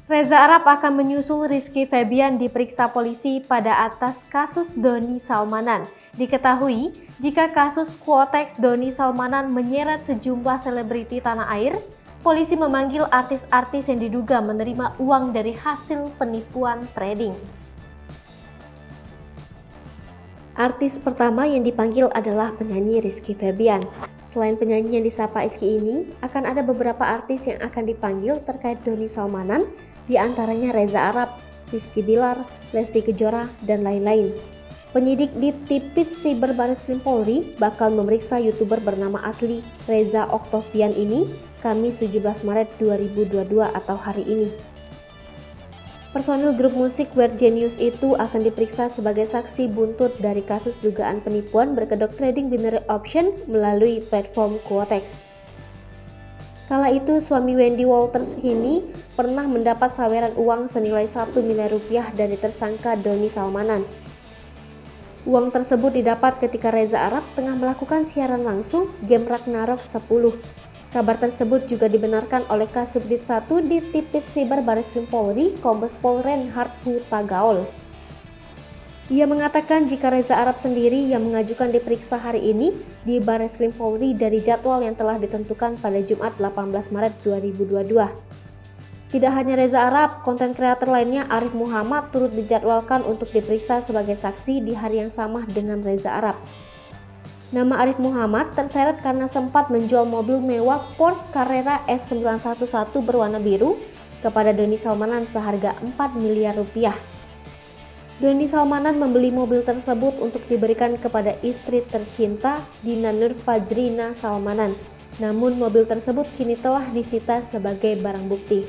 Reza Arab akan menyusul Rizky Febian diperiksa polisi pada atas kasus Doni Salmanan. Diketahui, jika kasus Quotex Doni Salmanan menyeret sejumlah selebriti tanah air, polisi memanggil artis-artis yang diduga menerima uang dari hasil penipuan trading. Artis pertama yang dipanggil adalah penyanyi Rizky Febian. Selain penyanyi yang disapa Iki ini, akan ada beberapa artis yang akan dipanggil terkait Doni Salmanan, di antaranya Reza Arab, Rizky Bilar, Lesti Kejora, dan lain-lain. Penyidik di Tipit Siber Barreskrim Polri bakal memeriksa YouTuber bernama asli Reza Oktavian ini Kamis 17 Maret 2022 atau hari ini. Personil grup musik Weird Genius itu akan diperiksa sebagai saksi buntut dari kasus dugaan penipuan berkedok trading binary option melalui platform Quotex. Kala itu, suami Wendy Walters ini pernah mendapat saweran uang senilai 1 miliar rupiah dari tersangka Doni Salmanan. Uang tersebut didapat ketika Reza Arab tengah melakukan siaran langsung game Ragnarok 10. Kabar tersebut juga dibenarkan oleh Kasubdit 1 di Tipit Siber Barreskrim Polri, Kombes Pol Reinhard Huta Gaul. Ia mengatakan jika Reza Arab sendiri yang mengajukan diperiksa hari ini di Barreskrim Polri dari jadwal yang telah ditentukan pada Jumat 18 Maret 2022. Tidak hanya Reza Arab, konten kreator lainnya Arif Muhammad turut dijadwalkan untuk diperiksa sebagai saksi di hari yang sama dengan Reza Arab. Nama Arif Muhammad terseret karena sempat menjual mobil mewah Porsche Carrera S911 berwarna biru kepada Doni Salmanan seharga 4 miliar rupiah. Doni Salmanan membeli mobil tersebut untuk diberikan kepada istri tercinta Dina Nur Fajrina Salmanan. Namun mobil tersebut kini telah disita sebagai barang bukti.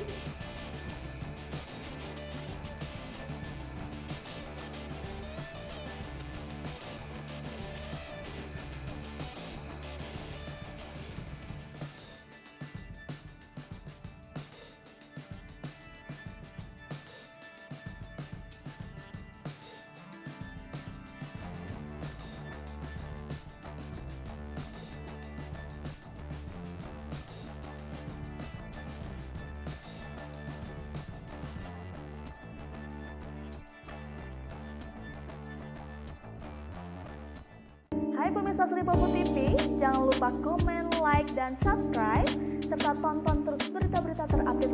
Hai pemirsa Sri Popo TV, jangan lupa komen, like, dan subscribe, serta tonton terus berita-berita terupdate